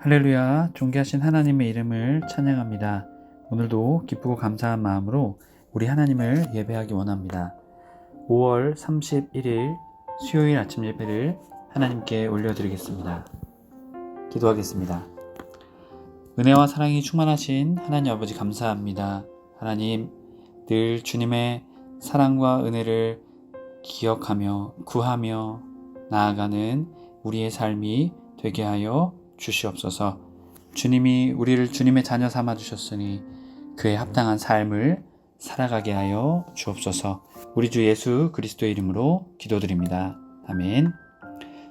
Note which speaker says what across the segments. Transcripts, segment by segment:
Speaker 1: 할렐루야, 존귀하신 하나님의 이름을 찬양합니다. 오늘도 기쁘고 감사한 마음으로 우리 하나님을 예배하기 원합니다. 5월 31일 수요일 아침 예배를 하나님께 올려드리겠습니다. 기도하겠습니다. 은혜와 사랑이 충만하신 하나님 아버지 감사합니다. 하나님, 늘 주님의 사랑과 은혜를 기억하며 구하며 나아가는 우리의 삶이 되게 하여 주시옵소서. 주님이 우리를 주님의 자녀 삼아 주셨으니 그에 합당한 삶을 살아가게 하여 주옵소서. 우리 주 예수 그리스도의 이름으로 기도드립니다. 아멘.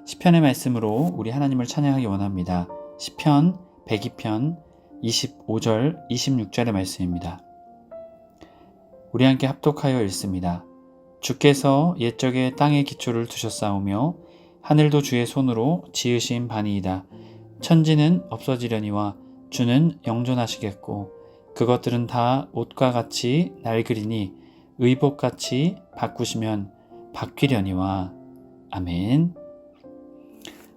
Speaker 1: 시편의 말씀으로 우리 하나님을 찬양하기 원합니다. 시편 102편 25절 26절의 말씀입니다. 우리 함께 합독하여 읽습니다. 주께서 옛적에 땅의 기초를 두셨사오며 하늘도 주의 손으로 지으신 바니이다. 천지는 없어지려니와 주는 영존하시겠고 그것들은 다 옷과 같이 낡으리니 의복같이 바꾸시면 바뀌려니와. 아멘.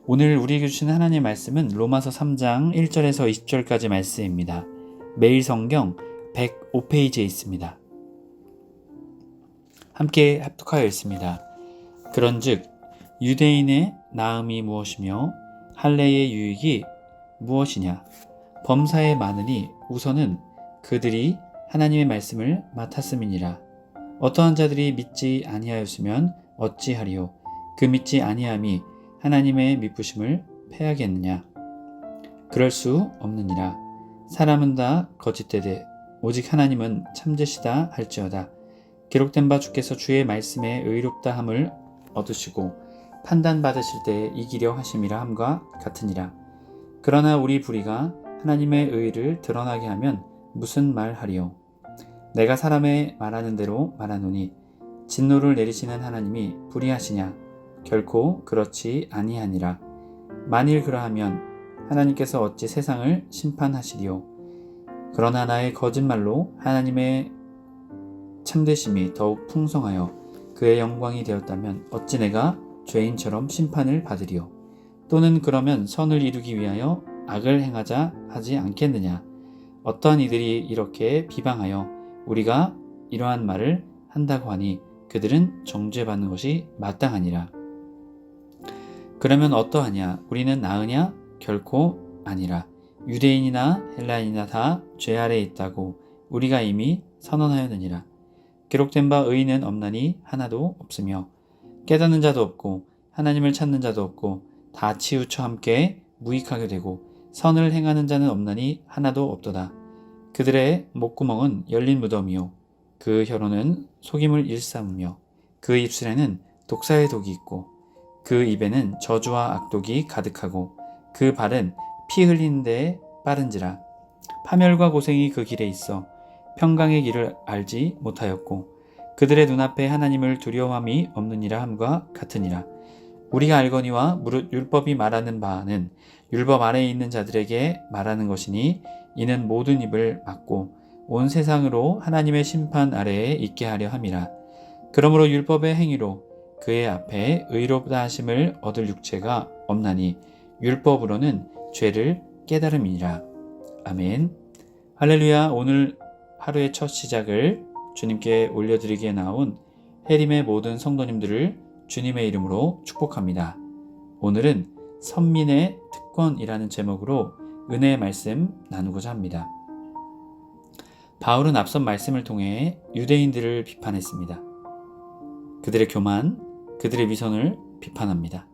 Speaker 1: 오늘 우리에게 주신 하나님의 말씀은 로마서 3장 1절에서 20절까지 말씀입니다. 매일 성경 105페이지에 있습니다. 함께 합독하여 읽습니다. 그런즉 유대인의 나음이 무엇이며 할례의 유익이 무엇이냐? 범사에 많으니 우선은 그들이 하나님의 말씀을 맡았음이니라. 어떠한 자들이 믿지 아니하였으면 어찌하리요? 그 믿지 아니함이 하나님의 미쁘심을 패하겠느냐? 그럴 수 없느니라. 사람은 다 거짓되되 오직 하나님은 참되시다 할지어다. 기록된 바 주께서 주의 말씀에 의롭다함을 얻으시고 판단받으실 때에 이기려 하심이라 함과 같으니라. 그러나 우리 불의가 하나님의 의를 드러나게 하면 무슨 말하리요? 내가 사람의 말하는 대로 말하노니 진노를 내리시는 하나님이 불의하시냐? 결코 그렇지 아니하니라. 만일 그러하면 하나님께서 어찌 세상을 심판하시리요? 그러나 나의 거짓말로 하나님의 참되심이 더욱 풍성하여 그의 영광이 되었다면 어찌 내가 죄인처럼 심판을 받으리요? 또는 그러면 선을 이루기 위하여 악을 행하자 하지 않겠느냐? 어떠한 이들이 이렇게 비방하여 우리가 이러한 말을 한다고 하니 그들은 정죄받는 것이 마땅하니라. 그러면 어떠하냐? 우리는 나으냐? 결코 아니라. 유대인이나 헬라인이나 다 죄 아래에 있다고 우리가 이미 선언하였느니라. 기록된 바 의인은 없나니 하나도 없으며 깨닫는 자도 없고 하나님을 찾는 자도 없고 다 치우쳐 함께 무익하게 되고 선을 행하는 자는 없나니 하나도 없도다. 그들의 목구멍은 열린 무덤이요 그 혀로는 속임을 일삼으며 그 입술에는 독사의 독이 있고 그 입에는 저주와 악독이 가득하고 그 발은 피 흘리는 데에 빠른지라. 파멸과 고생이 그 길에 있어 평강의 길을 알지 못하였고 그들의 눈앞에 하나님을 두려워함이 없느니라 함과 같으니라. 우리가 알거니와 무릇 율법이 말하는 바는 율법 아래에 있는 자들에게 말하는 것이니 이는 모든 입을 막고 온 세상으로 하나님의 심판 아래에 있게 하려 함이라. 그러므로 율법의 행위로 그의 앞에 의롭다 하심을 얻을 육체가 없나니 율법으로는 죄를 깨달음이니라. 아멘. 할렐루야. 오늘 하루의 첫 시작을 주님께 올려드리기에 나온 해림의 모든 성도님들을 주님의 이름으로 축복합니다. 오늘은 선민의 특권이라는 제목으로 은혜의 말씀 나누고자 합니다. 바울은 앞선 말씀을 통해 유대인들을 비판했습니다. 그들의 교만, 그들의 위선을 비판합니다.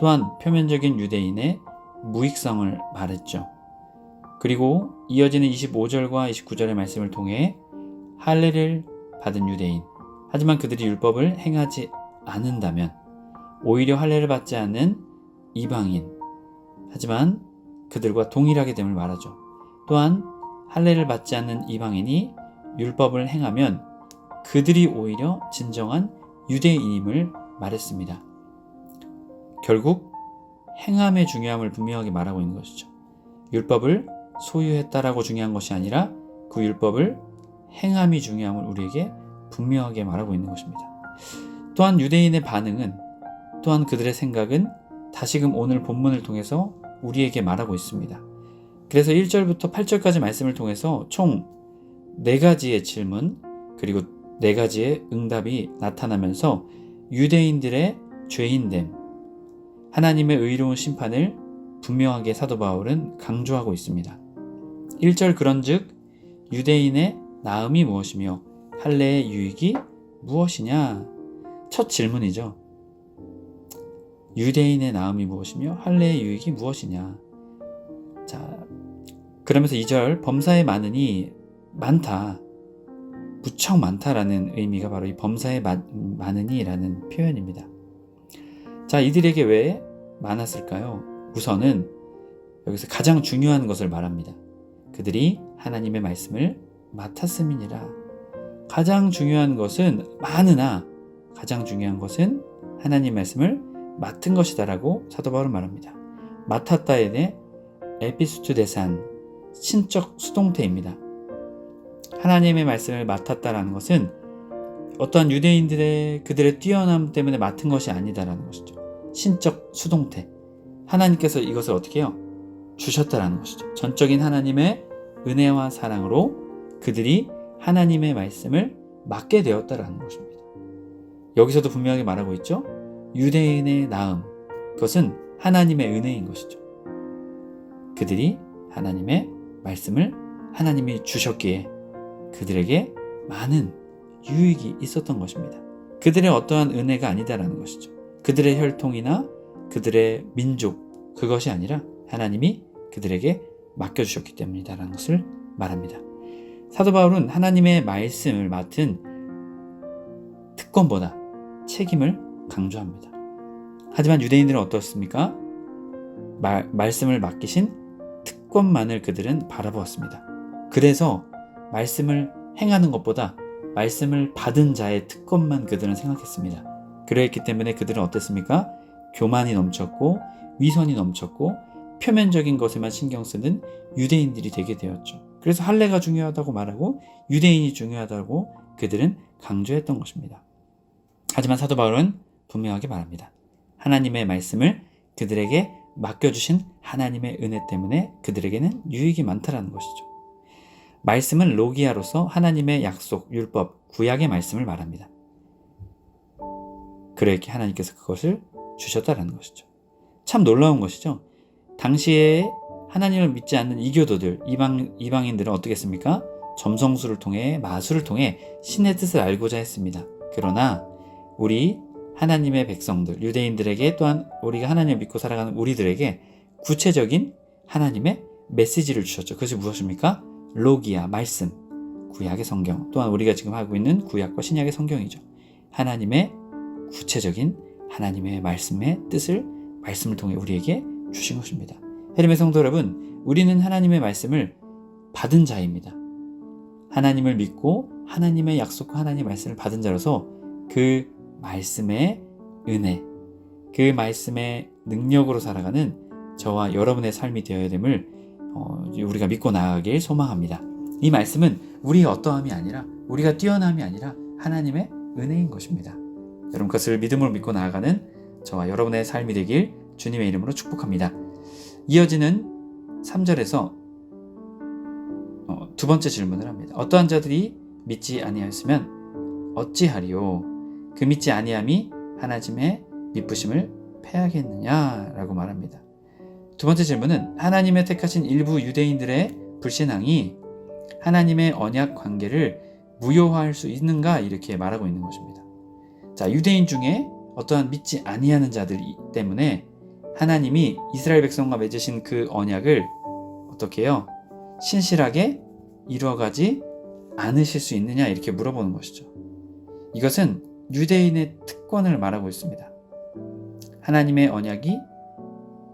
Speaker 1: 또한 표면적인 유대인의 무익성을 말했죠. 그리고 이어지는 25절과 29절의 말씀을 통해 할례를 받은 유대인, 하지만 그들이 율법을 행하지 않는다면 오히려 할례를 받지 않는 이방인, 하지만 그들과 동일하게 됨을 말하죠. 또한 할례를 받지 않는 이방인이 율법을 행하면 그들이 오히려 진정한 유대인임을 말했습니다. 결국 행함의 중요함을 분명하게 말하고 있는 것이죠. 율법을 소유했다라고 중요한 것이 아니라 그 율법을 행함이 중요함을 우리에게 분명하게 말하고 있는 것입니다. 또한 유대인의 반응은, 또한 그들의 생각은 다시금 오늘 본문을 통해서 우리에게 말하고 있습니다. 그래서 1절부터 8절까지 말씀을 통해서 총 4가지의 질문 그리고 4가지의 응답이 나타나면서 유대인들의 죄인됨, 하나님의 의로운 심판을 분명하게 사도 바울은 강조하고 있습니다. 1절 그런즉 유대인의 나음이 무엇이며 할례의 유익이 무엇이냐? 첫 질문이죠. 유대인의 나음이 무엇이며 할례의 유익이 무엇이냐? 자, 그러면서 2절 범사에 많으니 많다, 무척 많다라는 의미가 바로 이 범사에 많으니라는 표현입니다. 자, 이들에게 왜 많았을까요? 우선은 여기서 가장 중요한 것을 말합니다. 그들이 하나님의 말씀을 맡았음이니라. 가장 중요한 것은 많으나 가장 중요한 것은 하나님 말씀을 맡은 것이다라고 사도 바울은 말합니다. 맡았다에 에피스투데산, 신적 수동태입니다. 하나님의 말씀을 맡았다라는 것은 어떠한 유대인들의 그들의 뛰어남 때문에 맡은 것이 아니다라는 것이죠. 신적 수동태. 하나님께서 이것을 어떻게 해요? 주셨다라는 것이죠. 전적인 하나님의 은혜와 사랑으로 그들이 하나님의 말씀을 맡게 되었다라는 것입니다. 여기서도 분명하게 말하고 있죠. 유대인의 나음, 그것은 하나님의 은혜인 것이죠. 그들이 하나님의 말씀을 하나님이 주셨기에 그들에게 많은 유익이 있었던 것입니다. 그들의 어떠한 은혜가 아니다라는 것이죠. 그들의 혈통이나 그들의 민족, 그것이 아니라 하나님이 그들에게 맡겨주셨기 때문이다라는 것을 말합니다. 사도 바울은 하나님의 말씀을 맡은 특권보다 책임을 강조합니다. 하지만 유대인들은 어떻습니까? 말씀을 맡기신 특권만을 그들은 바라보았습니다. 그래서 말씀을 행하는 것보다 말씀을 받은 자의 특권만 그들은 생각했습니다. 그랬기 때문에 그들은 어땠습니까? 교만이 넘쳤고 위선이 넘쳤고 표면적인 것에만 신경 쓰는 유대인들이 되게 되었죠. 그래서 할례가 중요하다고 말하고 유대인이 중요하다고 그들은 강조했던 것입니다. 하지만 사도 바울은 분명하게 말합니다. 하나님의 말씀을 그들에게 맡겨주신 하나님의 은혜 때문에 그들에게는 유익이 많다라는 것이죠. 말씀은 로기아로서 하나님의 약속, 율법, 구약의 말씀을 말합니다. 그렇게 하나님께서 그것을 주셨다라는 것이죠. 참 놀라운 것이죠. 당시에 하나님을 믿지 않는 이교도들, 이방인들은 어떻게 했습니까? 점성술을 통해, 마술을 통해 신의 뜻을 알고자 했습니다. 그러나 우리 하나님의 백성들, 유대인들에게 또한 우리가 하나님을 믿고 살아가는 우리들에게 구체적인 하나님의 메시지를 주셨죠. 그것이 무엇입니까? 로기아, 말씀, 구약의 성경, 또한 우리가 지금 하고 있는 구약과 신약의 성경이죠. 하나님의 구체적인 하나님의 말씀의 뜻을 말씀을 통해 우리에게 주신 것입니다. 헤르메 성도 여러분, 우리는 하나님의 말씀을 받은 자입니다. 하나님을 믿고 하나님의 약속과 하나님의 말씀을 받은 자로서 그 말씀의 은혜, 그 말씀의 능력으로 살아가는 저와 여러분의 삶이 되어야 됨을 우리가 믿고 나아가길 소망합니다. 이 말씀은 우리의 어떠함이 아니라, 우리가 뛰어남이 아니라 하나님의 은혜인 것입니다. 여러분, 그것을 믿음으로 믿고 나아가는 저와 여러분의 삶이 되길 주님의 이름으로 축복합니다. 이어지는 3절에서 두 번째 질문을 합니다. 어떠한 자들이 믿지 아니하였으면 어찌하리요? 그 믿지 아니함이 하나님의 미쁘심을 패하겠느냐라고 말합니다. 두 번째 질문은 하나님의 택하신 일부 유대인들의 불신앙이 하나님의 언약 관계를 무효화할 수 있는가, 이렇게 말하고 있는 것입니다. 자, 유대인 중에 어떠한 믿지 아니하는 자들 때문에 하나님이 이스라엘 백성과 맺으신 그 언약을 어떻게 해요? 신실하게 이루어가지 않으실 수 있느냐, 이렇게 물어보는 것이죠. 이것은 유대인의 특권을 말하고 있습니다. 하나님의 언약이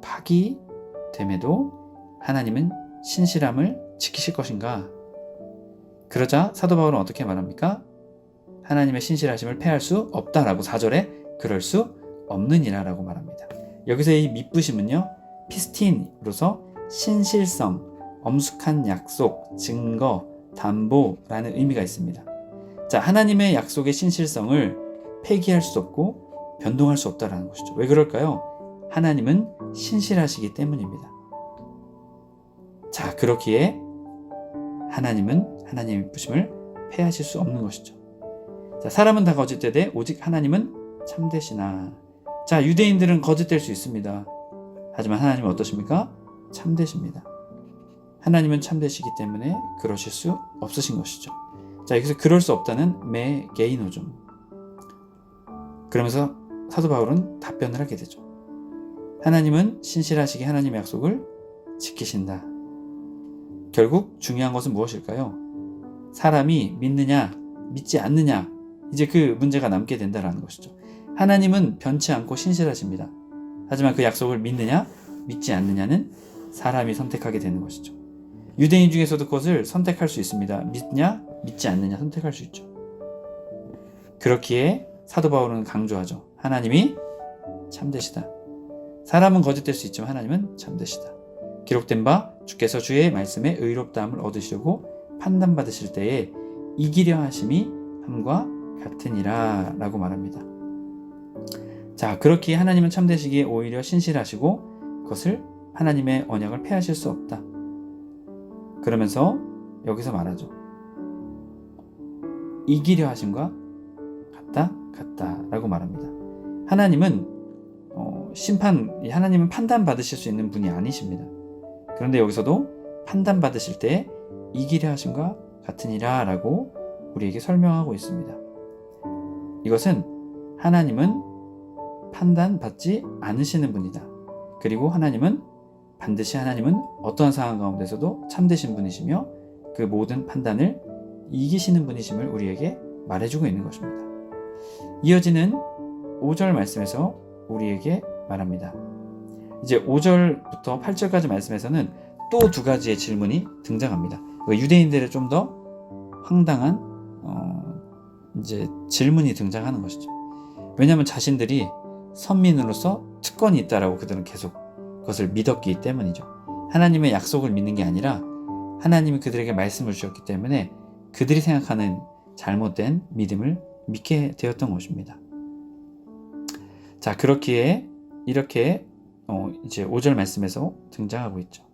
Speaker 1: 파기됨에도 하나님은 신실함을 지키실 것인가? 그러자 사도 바울은 어떻게 말합니까? 하나님의 신실하심을 패할 수 없다라고 4절에 그럴 수 없느니라 라고 말합니다. 여기서 이 미쁘심은요, 피스틴으로서 신실성, 엄숙한 약속, 증거, 담보라는 의미가 있습니다. 자, 하나님의 약속의 신실성을 폐기할 수 없고 변동할 수 없다라는 것이죠. 왜 그럴까요? 하나님은 신실하시기 때문입니다. 자, 그렇기에 하나님은 하나님의 이쁘심을 패하실 수 없는 것이죠. 자, 사람은 다 거짓되되 오직 하나님은 참되시나. 자, 유대인들은 거짓될 수 있습니다. 하지만 하나님은 어떠십니까? 참되십니다. 하나님은 참되시기 때문에 그러실 수 없으신 것이죠. 자, 여기서 그럴 수 없다는 매 게이노즘. 그러면서 사도 바울은 답변을 하게 되죠. 하나님은 신실하시게 하나님의 약속을 지키신다. 결국 중요한 것은 무엇일까요? 사람이 믿느냐, 믿지 않느냐, 이제 그 문제가 남게 된다는 것이죠. 하나님은 변치 않고 신실하십니다. 하지만 그 약속을 믿느냐, 믿지 않느냐는 사람이 선택하게 되는 것이죠. 유대인 중에서도 그것을 선택할 수 있습니다. 믿냐, 믿지 않느냐 선택할 수 있죠. 그렇기에 사도 바울은 강조하죠. 하나님이 참되시다. 사람은 거짓될 수 있지만 하나님은 참되시다. 기록된 바 주께서 주의 말씀에 의롭다함을 얻으시려고 판단받으실 때에 이기려 하심이 함과 같으니라 라고 말합니다. 자, 그렇기에 하나님은 참되시기에 오히려 신실하시고 그것을 하나님의 언약을 폐하실 수 없다. 그러면서 여기서 말하죠. 이기려 하심과 같다 라고 말합니다. 하나님은 하나님은 판단받으실 수 있는 분이 아니십니다. 그런데 여기서도 판단받으실 때 이기려 하심과 같으니라 라고 우리에게 설명하고 있습니다. 이것은 하나님은 판단받지 않으시는 분이다. 그리고 반드시 하나님은 어떠한 상황 가운데서도 참되신 분이시며 그 모든 판단을 이기시는 분이심을 우리에게 말해주고 있는 것입니다. 이어지는 5절 말씀에서 우리에게 말합니다. 이제 5절부터 8절까지 말씀에서는 또 두 가지의 질문이 등장합니다. 유대인들의 좀 더 황당한 이제 질문이 등장하는 것이죠. 왜냐하면 자신들이 선민으로서 특권이 있다라고 그들은 계속 그것을 믿었기 때문이죠. 하나님의 약속을 믿는 게 아니라 하나님이 그들에게 말씀을 주셨기 때문에 그들이 생각하는 잘못된 믿음을 믿게 되었던 것입니다. 자, 그렇기에 이렇게 이제 5절 말씀에서 등장하고 있죠.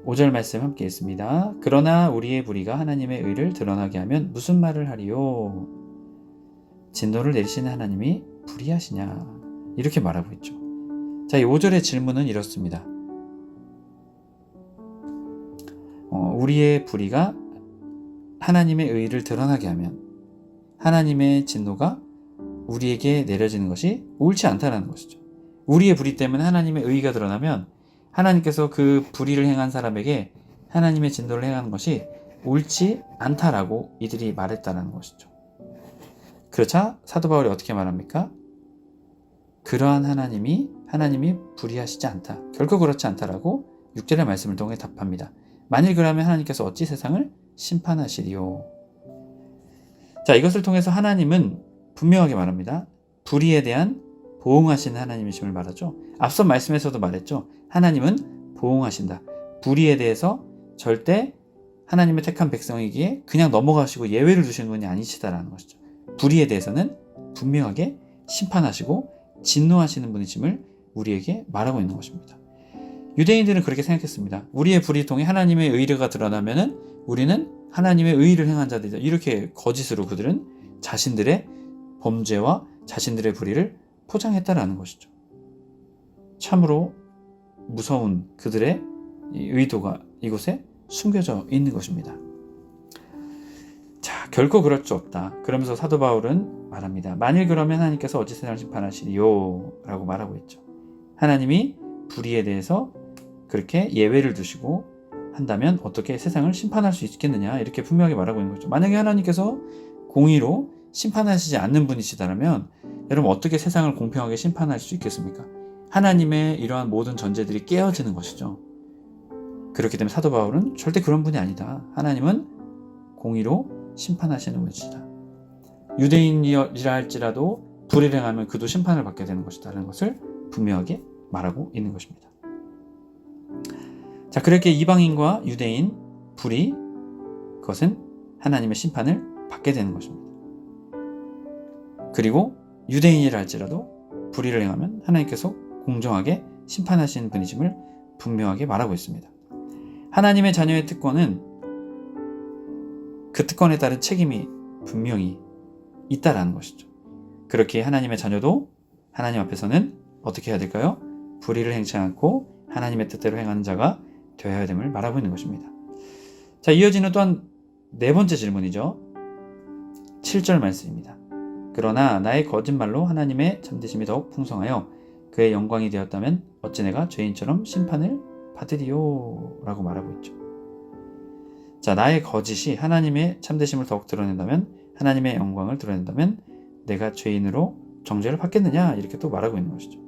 Speaker 1: 5절 말씀 함께 읽습니다. 그러나 우리의 불의가 하나님의 의를 드러나게 하면 무슨 말을 하리요? 진노를 내리시는 하나님이 불의하시냐? 이렇게 말하고 있죠. 자, 이 5절의 질문은 이렇습니다. 우리의 불의가 하나님의 의를 드러나게 하면 하나님의 진노가 우리에게 내려지는 것이 옳지 않다는 것이죠. 우리의 불의 때문에 하나님의 의가 드러나면 하나님께서 그 불의를 행한 사람에게 하나님의 진노를 행하는 것이 옳지 않다라고 이들이 말했다는 것이죠. 그렇자 사도 바울이 어떻게 말합니까? 그러한 하나님이 불의하시지 않다. 결코 그렇지 않다라고 6절의 말씀을 통해 답합니다. 만일 그러면 하나님께서 어찌 세상을 심판하시리요? 자, 이것을 통해서 하나님은 분명하게 말합니다. 불의에 대한 보응하시는 하나님이심을 말하죠. 앞선 말씀에서도 말했죠. 하나님은 보응하신다. 불의에 대해서 절대 하나님의 택한 백성이기에 그냥 넘어가시고 예외를 두시는 분이 아니시다라는 것이죠. 불의에 대해서는 분명하게 심판하시고 진노하시는 분이심을 우리에게 말하고 있는 것입니다. 유대인들은 그렇게 생각했습니다. 우리의 불의 통해 하나님의 의가 드러나면은 우리는 하나님의 의를 행한 자들이다. 이렇게 거짓으로 그들은 자신들의 범죄와 자신들의 불의를 포장했다라는 것이죠. 참으로 무서운 그들의 의도가 이곳에 숨겨져 있는 것입니다. 자, 결코 그럴 수 없다. 그러면서 사도 바울은 말합니다. 만일 그러면 하나님께서 어찌 세상을 심판하시리요? 라고 말하고 있죠. 하나님이 불의에 대해서 그렇게 예외를 두시고 한다면 어떻게 세상을 심판할 수 있겠느냐? 이렇게 분명하게 말하고 있는 거죠. 만약에 하나님께서 공의로 심판하시지 않는 분이시다면 여러분 어떻게 세상을 공평하게 심판할 수 있겠습니까? 하나님의 이러한 모든 전제들이 깨어지는 것이죠. 그렇기 때문에 사도 바울은 절대 그런 분이 아니다. 하나님은 공의로 심판하시는 분이시다. 유대인이라 할지라도 불의를 행하면 그도 심판을 받게 되는 것이다라는 것을 분명하게 말하고 있는 것입니다. 자, 그렇게 이방인과 유대인, 불의, 그것은 하나님의 심판을 받게 되는 것입니다. 그리고 유대인이라 할지라도 불의를 행하면 하나님께서 공정하게 심판하시는 분이심을 분명하게 말하고 있습니다. 하나님의 자녀의 특권은 그 특권에 따른 책임이 분명히 있다라는 것이죠. 그렇게 하나님의 자녀도 하나님 앞에서는 어떻게 해야 될까요? 불의를 행치 않고 하나님의 뜻대로 행하는 자가 되어야 됨을 말하고 있는 것입니다. 자, 이어지는 또한 네 번째 질문이죠. 7절 말씀입니다. 그러나 나의 거짓말로 하나님의 참되심이 더욱 풍성하여 그의 영광이 되었다면 어찌 내가 죄인처럼 심판을 받으리요? 라고 말하고 있죠. 자, 나의 거짓이 하나님의 참되심을 더욱 드러낸다면, 하나님의 영광을 드러낸다면 내가 죄인으로 정죄를 받겠느냐? 이렇게 또 말하고 있는 것이죠.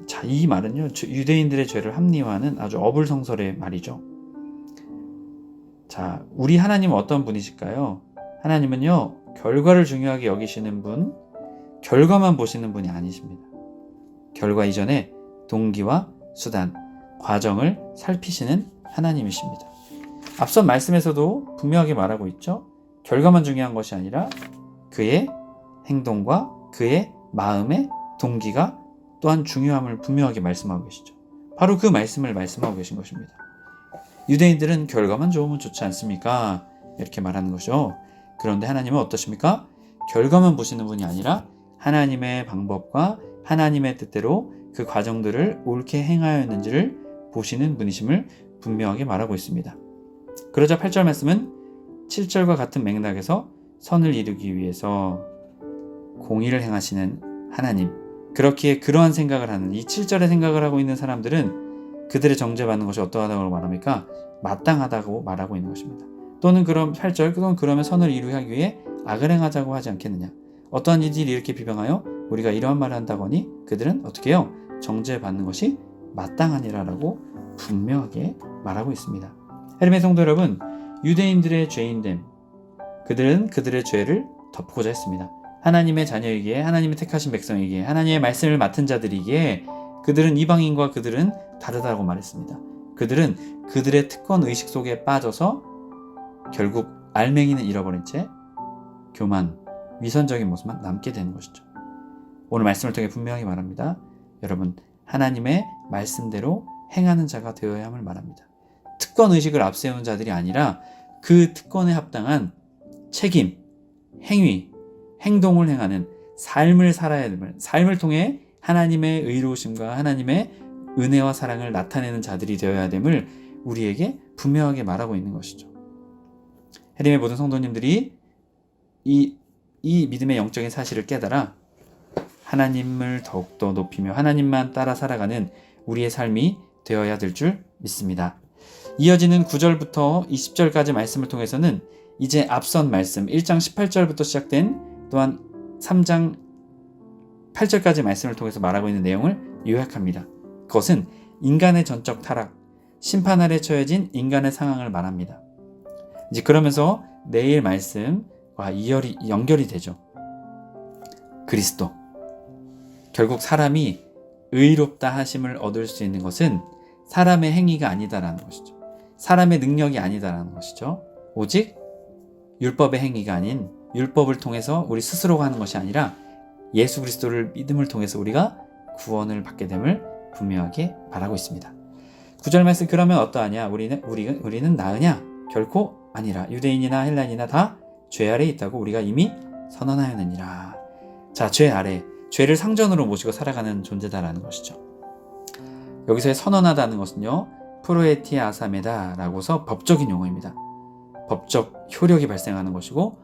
Speaker 1: 자, 이 말은요, 유대인들의 죄를 합리화하는 아주 어불성설의 말이죠. 자, 우리 하나님은 어떤 분이실까요? 하나님은요, 결과를 중요하게 여기시는 분, 결과만 보시는 분이 아니십니다. 결과 이전에 동기와 수단, 과정을 살피시는 하나님이십니다. 앞선 말씀에서도 분명하게 말하고 있죠. 결과만 중요한 것이 아니라 그의 행동과 그의 마음의 동기가 또한 중요함을 분명하게 말씀하고 계시죠. 바로 그 말씀을 말씀하고 계신 것입니다. 유대인들은 결과만 좋으면 좋지 않습니까? 이렇게 말하는 것이죠. 그런데 하나님은 어떠십니까? 결과만 보시는 분이 아니라 하나님의 방법과 하나님의 뜻대로 그 과정들을 옳게 행하였는지를 보시는 분이심을 분명하게 말하고 있습니다. 그러자 8절 말씀은 7절과 같은 맥락에서 선을 이루기 위해서 공의를 행하시는 하나님, 그렇기에 그러한 생각을 하는, 이 7절의 생각을 하고 있는 사람들은 그들의 정죄받는 것이 어떠하다고 말합니까? 마땅하다고 말하고 있는 것입니다. 또는 그럼 8절, 그러면 선을 이루기 위해 악을 행하자고 하지 않겠느냐? 어떠한 이들이 이렇게 비방하여 우리가 이러한 말을 한다거니 그들은 어떻게 해요? 정죄받는 것이 마땅하니라라고 분명하게 말하고 있습니다. 하나님의 성도 여러분, 유대인들의 죄인됨, 그들은 그들의 죄를 덮고자 했습니다. 하나님의 자녀이기에, 하나님의 택하신 백성이기에, 하나님의 말씀을 맡은 자들이기에 그들은 이방인과 그들은 다르다고 말했습니다. 그들은 그들의 특권 의식 속에 빠져서 결국 알맹이는 잃어버린 채 교만, 위선적인 모습만 남게 되는 것이죠. 오늘 말씀을 통해 분명히 말합니다. 여러분, 하나님의 말씀대로 행하는 자가 되어야 함을 말합니다. 특권 의식을 앞세우는 자들이 아니라 그 특권에 합당한 책임, 행위, 행동을 행하는 삶을 살아야 됨을, 삶을 통해 하나님의 의로우심과 하나님의 은혜와 사랑을 나타내는 자들이 되어야 됨을 우리에게 분명하게 말하고 있는 것이죠. 하나님의 모든 성도님들이 이 믿음의 영적인 사실을 깨달아 하나님을 더욱더 높이며 하나님만 따라 살아가는 우리의 삶이 되어야 될 줄 믿습니다. 이어지는 9절부터 20절까지 말씀을 통해서는 이제 앞선 말씀 1장 18절부터 시작된 또한 3장 8절까지 말씀을 통해서 말하고 있는 내용을 요약합니다. 그것은 인간의 전적 타락, 심판 아래 처해진 인간의 상황을 말합니다. 이제 그러면서 내일 말씀과 연결이 되죠. 그리스도. 결국 사람이 의롭다 하심을 얻을 수 있는 것은 사람의 행위가 아니다라는 것이죠. 사람의 능력이 아니다라는 것이죠. 오직 율법의 행위가 아닌 율법을 통해서 우리 스스로가 하는 것이 아니라 예수 그리스도를 믿음을 통해서 우리가 구원을 받게 됨을 분명하게 말하고 있습니다. 9절 말씀, 그러면 어떠하냐? 우리는 나으냐? 결코 아니라 유대인이나 헬라인이나 다 죄 아래에 있다고 우리가 이미 선언하였느니라. 자, 죄 아래, 죄를 상전으로 모시고 살아가는 존재다라는 것이죠. 여기서의 선언하다는 것은요, 프로에티 아사메다라고서 법적인 용어입니다. 법적 효력이 발생하는 것이고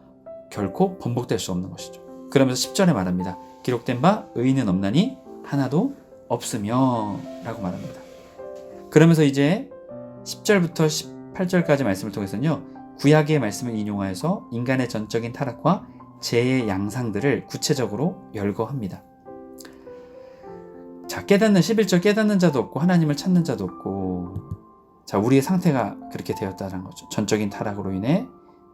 Speaker 1: 결코 번복될 수 없는 것이죠. 그러면서 10절에 말합니다. 기록된 바 의인은 없나니 하나도 없으며 라고 말합니다. 그러면서 이제 10절부터 18절까지 말씀을 통해서는요, 구약의 말씀을 인용하여서 인간의 전적인 타락과 죄의 양상들을 구체적으로 열거합니다. 자, 11절 깨닫는 자도 없고 하나님을 찾는 자도 없고, 자, 우리의 상태가 그렇게 되었다는 거죠. 전적인 타락으로 인해,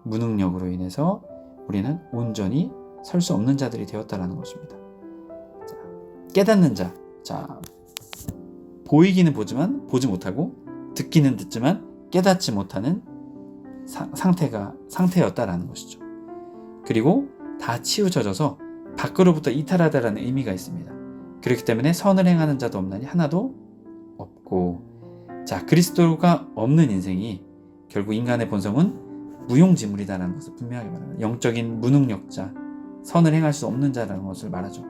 Speaker 1: 무능력으로 인해서 우리는 온전히 설 수 없는 자들이 되었다는 것입니다. 자, 깨닫는 자, 자, 보이기는 보지만 보지 못하고, 듣기는 듣지만 깨닫지 못하는 상태였다라는 것이죠. 그리고 다 치우쳐져서 밖으로부터 이탈하다라는 의미가 있습니다. 그렇기 때문에 선을 행하는 자도 없나니 하나도 없고, 자, 그리스도가 없는 인생이 결국 인간의 본성은 무용지물이다라는 것을 분명하게 말합니다. 영적인 무능력자, 선을 행할 수 없는 자라는 것을 말하죠.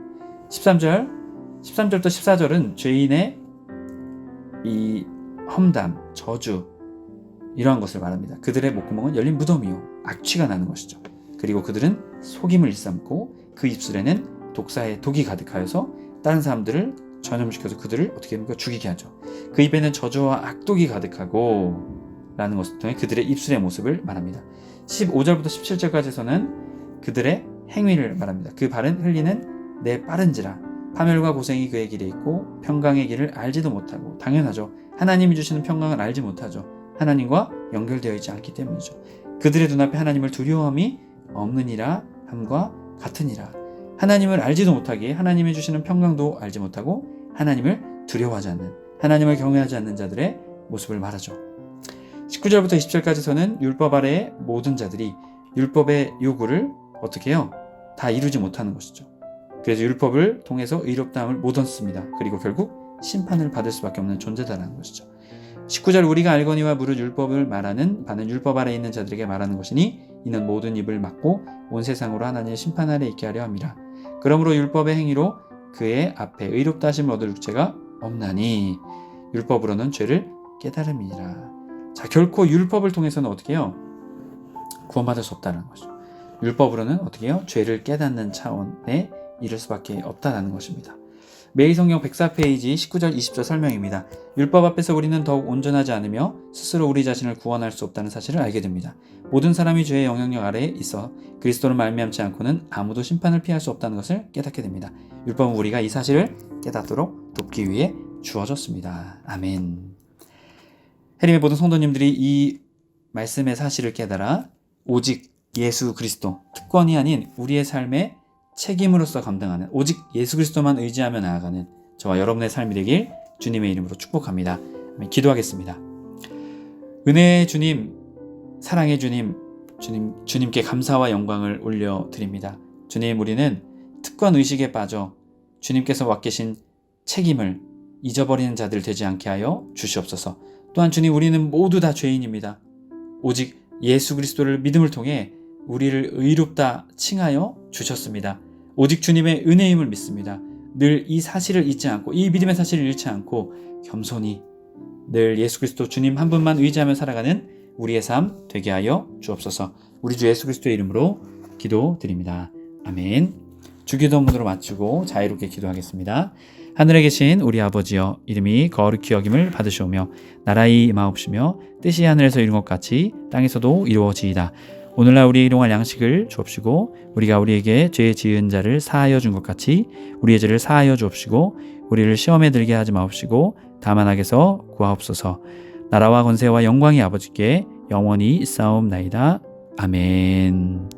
Speaker 1: 13절부터 14절은 죄인의 이 험담, 저주 이러한 것을 말합니다. 그들의 목구멍은 열린 무덤이요 악취가 나는 것이죠. 그리고 그들은 속임을 일삼고 그 입술에는 독사의 독이 가득하여서 다른 사람들을 전염시켜서 그들을 어떻게 합니까? 죽이게 하죠. 그 입에는 저주와 악독이 가득하고 라는 것을 통해 그들의 입술의 모습을 말합니다. 15절부터 17절까지에서는 그들의 행위를 말합니다. 그 발은 흘리는 내 빠른지라 파멸과 고생이 그의 길에 있고 평강의 길을 알지도 못하고 당연하죠. 하나님이 주시는 평강을 알지 못하죠. 하나님과 연결되어 있지 않기 때문이죠. 그들의 눈앞에 하나님을 두려움이 없느니라 함과 같으니라. 하나님을 알지도 못하기에 하나님이 주시는 평강도 알지 못하고 하나님을 두려워하지 않는, 하나님을 경외하지 않는 자들의 모습을 말하죠. 19절부터 20절까지서는 율법 아래의 모든 자들이 율법의 요구를 어떻게 해요? 다 이루지 못하는 것이죠. 그래서 율법을 통해서 의롭다함을 못 얻습니다. 그리고 결국 심판을 받을 수밖에 없는 존재다라는 것이죠. 19절 우리가 알거니와 무릇 율법을 말하는 바는 율법 아래 있는 자들에게 말하는 것이니 이는 모든 입을 막고 온 세상으로 하나님의 심판 아래 있게 하려 함이라. 그러므로 율법의 행위로 그의 앞에 의롭다 하심을 얻을 육체가 없나니 율법으로는 죄를 깨달음이니라. 자, 결코 율법을 통해서는 어떻게 해요? 구원받을 수 없다는 것이죠. 율법으로는 어떻게 해요? 죄를 깨닫는 차원에 이를 수밖에 없다는 것입니다. 매일 성경 104페이지 19절 20절 설명입니다. 율법 앞에서 우리는 더욱 온전하지 않으며 스스로 우리 자신을 구원할 수 없다는 사실을 알게 됩니다. 모든 사람이 죄의 영향력 아래에 있어 그리스도를 말미암지 않고는 아무도 심판을 피할 수 없다는 것을 깨닫게 됩니다. 율법은 우리가 이 사실을 깨닫도록 돕기 위해 주어졌습니다. 아멘. 해림의 모든 성도님들이 이 말씀의 사실을 깨달아 오직 예수 그리스도, 특권이 아닌 우리의 삶의 책임으로서 감당하는 오직 예수 그리스도만 의지하며 나아가는 저와 여러분의 삶이 되길 주님의 이름으로 축복합니다. 기도하겠습니다. 은혜의 주님, 사랑의 주님, 주님께 감사와 영광을 올려드립니다. 주님, 우리는 특권 의식에 빠져 주님께서 맡기신 책임을 잊어버리는 자들 되지 않게 하여 주시옵소서. 또한 주님, 우리는 모두 다 죄인입니다. 오직 예수 그리스도를 믿음을 통해 우리를 의롭다 칭하여 주셨습니다. 오직 주님의 은혜임을 믿습니다. 늘 이 사실을 잊지 않고 이 믿음의 사실을 잃지 않고 겸손히 늘 예수 그리스도 주님 한 분만 의지하며 살아가는 우리의 삶 되게 하여 주옵소서. 우리 주 예수 그리스도의 이름으로 기도드립니다. 아멘. 주기도문으로 마치고 자유롭게 기도하겠습니다. 하늘에 계신 우리 아버지여, 이름이 거룩히 여김을 받으시오며 나라의 임하옵시며 뜻이 하늘에서 이룬 것 같이 땅에서도 이루어지이다. 오늘날 우리의 일용할 양식을 주옵시고 우리가 우리에게 죄 지은 자를 사하여 준 것 같이 우리의 죄를 사하여 주옵시고 우리를 시험에 들게 하지 마옵시고 다만 악에서 구하옵소서. 나라와 권세와 영광이 아버지께 영원히 있사옵나이다. 아멘.